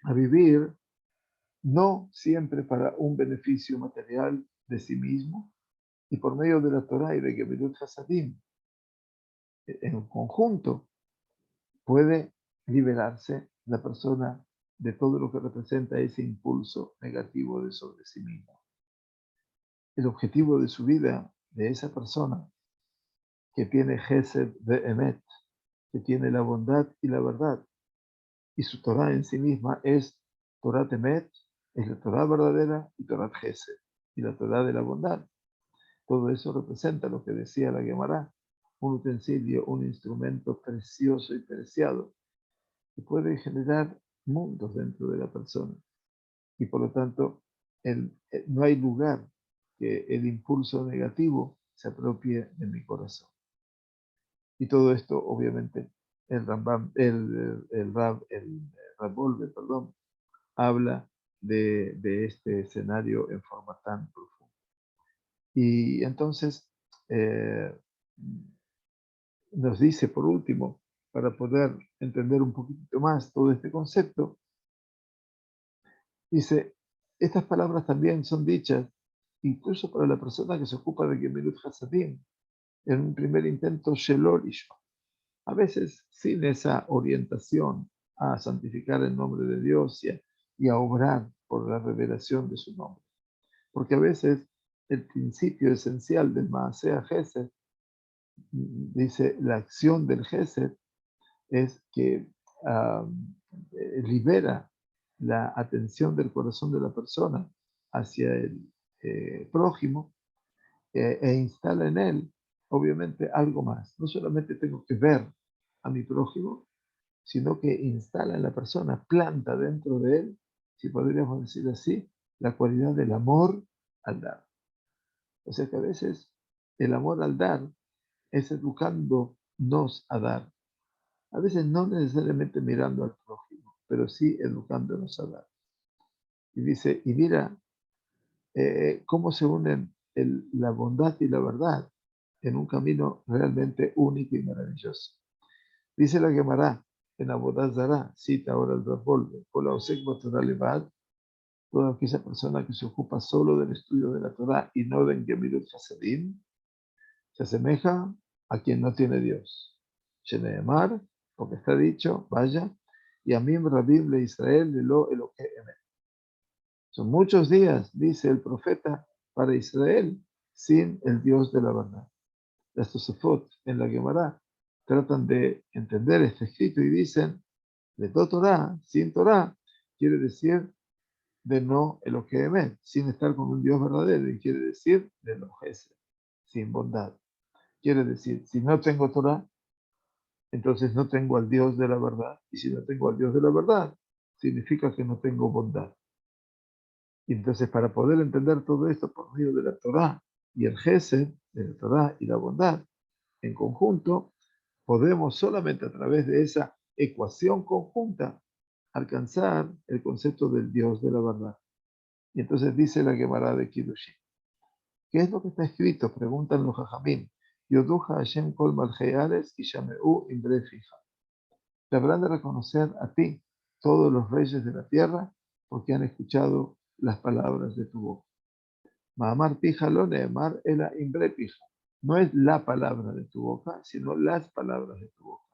a vivir no siempre para un beneficio material de sí mismo, y por medio de la Torah y de Gemilut Hasadim, en conjunto, puede liberarse la persona de todo lo que representa ese impulso negativo de sobre sí mismo. El objetivo de su vida, de esa persona que tiene Gesed de Emet, que tiene la bondad y la verdad, y su Torah en sí misma es Torah Emet, es la Torah verdadera, y Torah Gesed, y la Torah de la bondad. Todo eso representa lo que decía la Gemara, un utensilio, un instrumento precioso y preciado, que puede generar mundos dentro de la persona. Y por lo tanto, no hay lugar que el impulso negativo se apropie de mi corazón. Y todo esto, obviamente, el Rav Wolbe, perdón, habla de este escenario en forma tan profunda. Y entonces nos dice, por último, para poder entender un poquito más todo este concepto, dice, estas palabras también son dichas incluso para la persona que se ocupa de Gemilut Hasadim, en un primer intento Shelol Ishma. A veces sin esa orientación a santificar el nombre de Dios y a obrar por la revelación de su nombre. Porque a veces el principio esencial del Maaseh Gesed, dice la acción del Gesed, es que ah, libera la atención del corazón de la persona hacia el prójimo e instala en él, obviamente, algo más. No solamente tengo que ver a mi prójimo, sino que instala en la persona, planta dentro de él, si podríamos decir así, la cualidad del amor al dar. O sea que a veces el amor al dar es educándonos a dar. A veces no necesariamente mirando al prójimo, pero sí educándonos a dar. Y dice, y mira cómo se unen la bondad y la verdad en un camino realmente único y maravilloso. Dice la Gemara en Abodá Zará, cita ahora el Rabbolve, o la Osek Torah Levad, toda aquella persona que se ocupa solo del estudio de la Torah y no de Gemilut Hasadim, se asemeja a quien no tiene Dios. Sheneemar, porque está dicho, vaya, y Amim Rabim le Israel le lo Eloque Emet. Son muchos días, dice el profeta, para Israel sin el Dios de la verdad. Las Tosafot en la Gemara tratan de entender este escrito y dicen, de todo Torah, sin Torah, quiere decir de no Eloque Emet, sin estar con un Dios verdadero, y quiere decir de no Gesed, sin bondad. Quiere decir, si no tengo Torah, entonces no tengo al Dios de la verdad. Y si no tengo al Dios de la verdad, significa que no tengo bondad. Y entonces para poder entender todo esto por medio de la Torah y el Gesed, de la Torah y la bondad, en conjunto, podemos solamente a través de esa ecuación conjunta alcanzar el concepto del Dios de la verdad. Y entonces dice la Gemara de Kiddushin. ¿Qué es lo que está escrito? Preguntan los Jajamim. Yoduja Hashem kol malcheares y Shameu imbre fija. Te habrán de reconocer a ti todos los reyes de la tierra porque han escuchado las palabras de tu boca. Mahamar pija lo neemar ela imbre pija. No es la palabra de tu boca, sino las palabras de tu boca.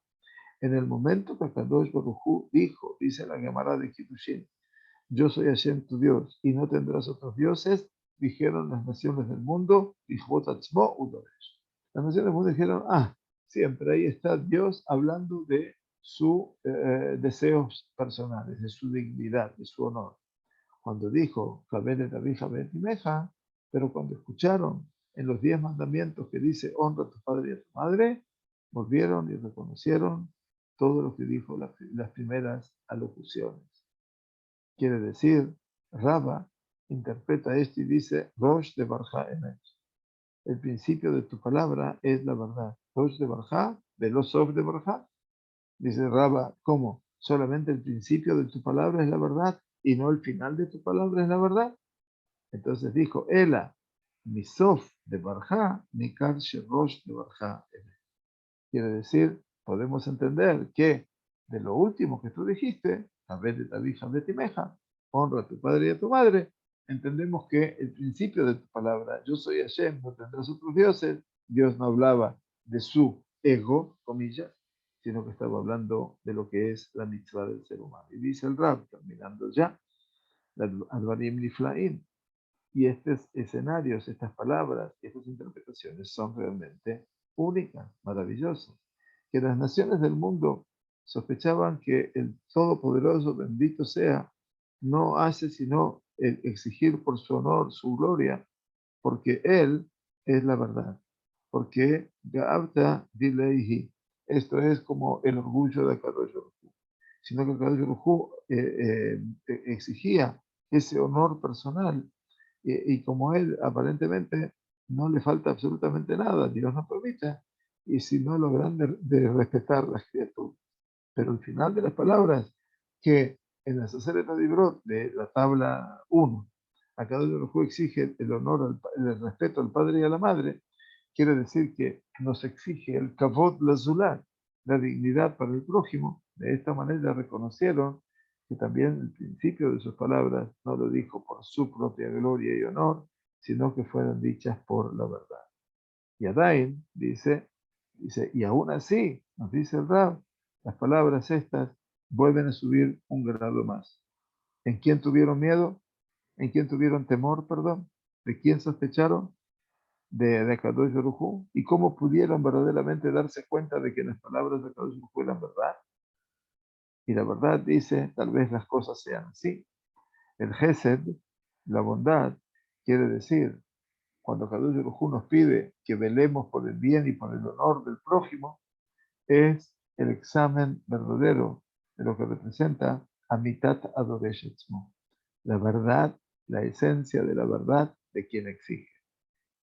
En el momento que Kadosh Baruj Hu dijo, dice la Gemara de Kiddushin, yo soy Hashem tu Dios y no tendrás otros dioses, dijeron las naciones del mundo, las naciones del mundo dijeron, siempre ahí está Dios hablando de sus deseos personales, de su dignidad, de su honor. Cuando dijo, pero cuando escucharon en los 10 mandamientos que dice, honra a tu padre y a tu madre, volvieron y reconocieron todo lo que dijo las primeras alocuciones. Quiere decir, Raba interpreta esto y dice, Rosh de Barja Emet. El principio de tu palabra es la verdad. Rosh de Barja, de los Sof de Barja. Dice Raba, ¿cómo? Solamente el principio de tu palabra es la verdad y no el final de tu palabra es la verdad. Entonces dijo, Ela, mi Sof de Barja, mi Karshe Rosh de Barja Emet. Quiere decir, podemos entender que de lo último que tú dijiste, honra a tu padre y a tu madre, entendemos que el principio de tu palabra, yo soy Hashem, no tendrás otros dioses, Dios no hablaba de su ego, comillas, sino que estaba hablando de lo que es la mitzvah del ser humano. Y dice el Rab, terminando ya, Advarim Niflaim, y estos escenarios, estas palabras, estas interpretaciones son realmente únicas, maravillosas. Que las naciones del mundo sospechaban que el Todopoderoso, bendito sea, no hace sino exigir por su honor, su gloria, porque Él es la verdad. Porque Gaavta Dileihi, esto es como el orgullo de Kadosh Baruj Hu. Sino que Kadosh Baruj Hu exigía ese honor personal y como él aparentemente no le falta absolutamente nada, Dios no permite, y si no logran de respetar las criaturas. Pero al final de las palabras, que en la Saseret Adibrot de la tabla 1, a cada uno de los jueces exige el honor, el respeto al padre y a la madre, quiere decir que nos exige el kavod lazulat, la dignidad para el prójimo. De esta manera reconocieron que también el principio de sus palabras no lo dijo por su propia gloria y honor, sino que fueron dichas por la verdad. Y Adain dice, y aún así, nos dice el Rab, las palabras estas vuelven a subir un grado más. ¿En quién tuvieron miedo? ¿En quién tuvieron temor, perdón? ¿De quién sospecharon? De Kadosh Baruj Hu. ¿Y cómo pudieron verdaderamente darse cuenta de que las palabras de Kadosh Baruj Hu eran verdad? Y la verdad dice, tal vez las cosas sean así. El Gesed, la bondad, quiere decir, cuando Kadosh Baruj Hu nos pide que velemos por el bien y por el honor del prójimo, es el examen verdadero de lo que representa Amitat Adoresh Etzmo, la verdad, la esencia de la verdad de quien exige.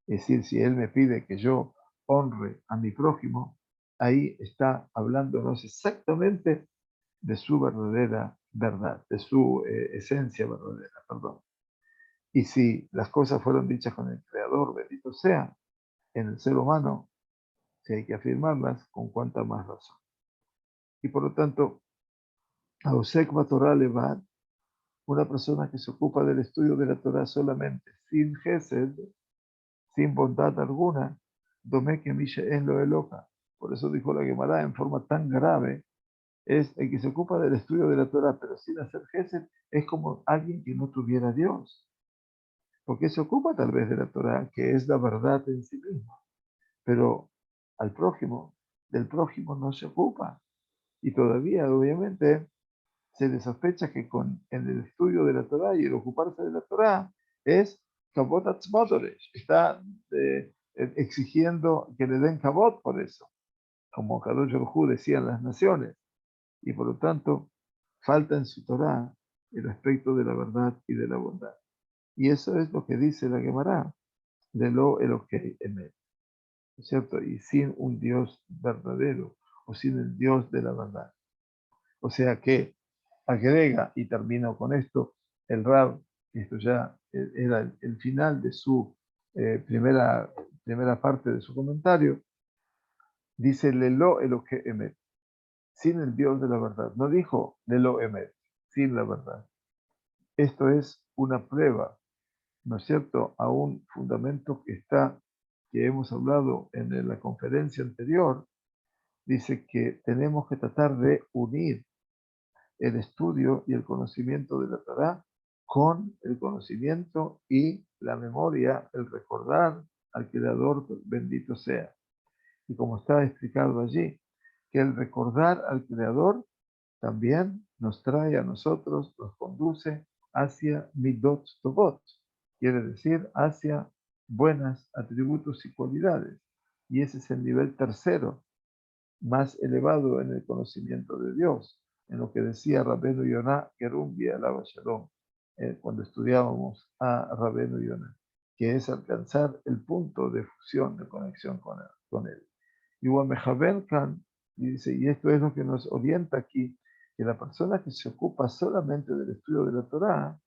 Es decir, si él me pide que yo honre a mi prójimo, ahí está hablándonos exactamente de su verdadera verdad, de su esencia verdadera, perdón. Y si las cosas fueron dichas con el Creador, bendito sea, en el ser humano, si hay que afirmarlas, con cuánta más razón. Y por lo tanto, Ausek Torah Levad, una persona que se ocupa del estudio de la Torah solamente, sin Gesed, sin bondad alguna, Domé que Misha en lo eloca. Por eso dijo la Gemara en forma tan grave, es el que se ocupa del estudio de la Torah, pero sin hacer Gesed, es como alguien que no tuviera Dios. Porque se ocupa tal vez de la Torah, que es la verdad en sí misma, pero al prójimo, del prójimo no se ocupa. Y todavía, obviamente, se le sospecha que en el estudio de la Torah y el ocuparse de la Torah es Kabot Atzmotoresh, está exigiendo que le den Kabot por eso, como Kadosh Baruj Hu decían las naciones, y por lo tanto falta en su Torah el aspecto de la verdad y de la bondad. Y eso es lo que dice la Gemara, de lo Elokei Emet, ¿no es cierto? Y sin un Dios verdadero, o sin el Dios de la verdad. O sea que agrega, y termino con esto, el Rab, esto ya era el final de su primera parte de su comentario, dice Lelo Elohe Emet, sin el Dios de la verdad. No dijo Lelo Emet, sin la verdad. Esto es una prueba, ¿no es cierto?, a un fundamento que hemos hablado en la conferencia anterior, dice que tenemos que tratar de unir el estudio y el conocimiento de la Torá con el conocimiento y la memoria, el recordar al Creador bendito sea. Y como está explicado allí, que el recordar al Creador también nos trae a nosotros, nos conduce hacia Midot Tovot, quiere decir hacia buenos atributos y cualidades. Y ese es el nivel tercero, más elevado en el conocimiento de Dios, en lo que decía Rabbeinu Yonah Kerumbi alaba Shalom, cuando estudiábamos a Rabbeinu Yonah, que es alcanzar el punto de fusión, de conexión con él. Y Wamejaben Khan, y dice, y esto es lo que nos orienta aquí, que la persona que se ocupa solamente del estudio de la Torá,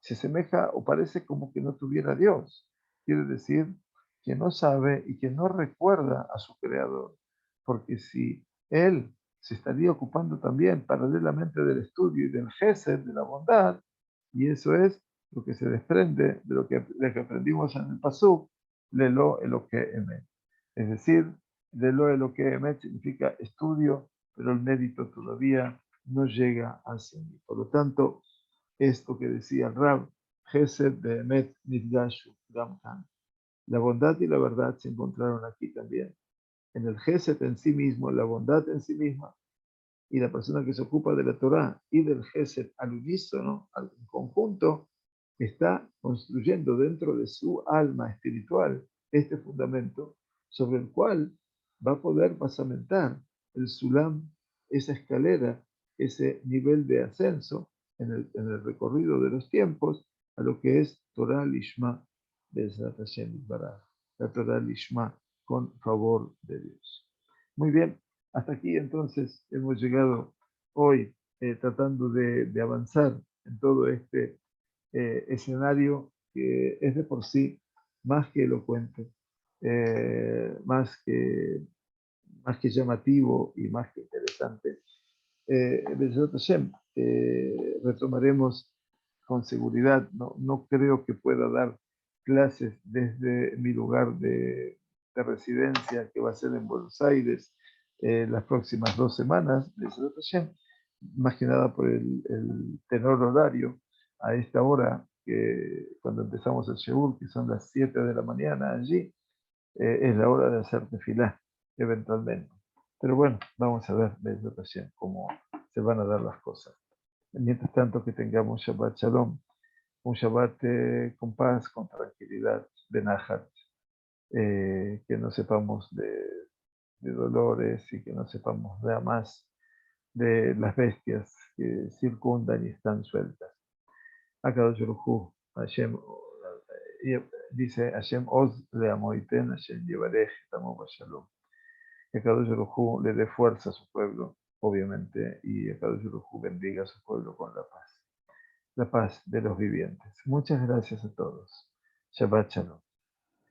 se asemeja o parece como que no tuviera Dios. Quiere decir que no sabe y que no recuerda a su creador. Porque si él se estaría ocupando también paralelamente del estudio y del gesed, de la bondad, y eso es lo que se desprende de lo que aprendimos en el Pasuk, Lelo Eloque Emet. Es decir, Lelo Eloque Emet significa estudio, pero el mérito todavía no llega hacia mí. Por lo tanto, esto que decía el Rab, Gesed Behemet Nidgashu Gam Kan. La bondad y la verdad se encontraron aquí también. En el Gesed en sí mismo, la bondad en sí misma, y la persona que se ocupa de la Torah y del Gesed al unísono, al conjunto, está construyendo dentro de su alma espiritual este fundamento sobre el cual va a poder basamentar el Sulam, esa escalera, ese nivel de ascenso en el recorrido de los tiempos a lo que es Torah Lishma Bezrat Hashem Baraj, la Torah Lishma con favor de Dios. Muy bien, hasta aquí entonces hemos llegado hoy tratando de avanzar en todo este escenario que es de por sí más que elocuente, más que llamativo y más que interesante. Bezrat Hashem, retomaremos con seguridad. No creo que pueda dar clases desde mi lugar de residencia, que va a ser en Buenos Aires, las próximas 2 semanas, Bezrat Hashem, más que nada por el tenor horario, a esta hora, que cuando empezamos el Sheur, que son las 7 de la mañana allí, es la hora de hacer tefilá, eventualmente. Pero bueno, vamos a ver desde recién cómo se van a dar las cosas. Mientras tanto, que tengamos Shabbat Shalom, un Shabbat con paz, con tranquilidad, Benahat, que no sepamos de dolores y que no sepamos nada más de las bestias que circundan y están sueltas. Akadosh Baruj Hu, Hashem, dice Hashem Oz le amoiten, Hashem Yevarej, Tamo Shalom. Que Akadosh Baruj Hu le dé fuerza a su pueblo, obviamente, y Akadosh Baruj Hu bendiga a su pueblo con la paz de los vivientes. Muchas gracias a todos. Shabbat Shalom.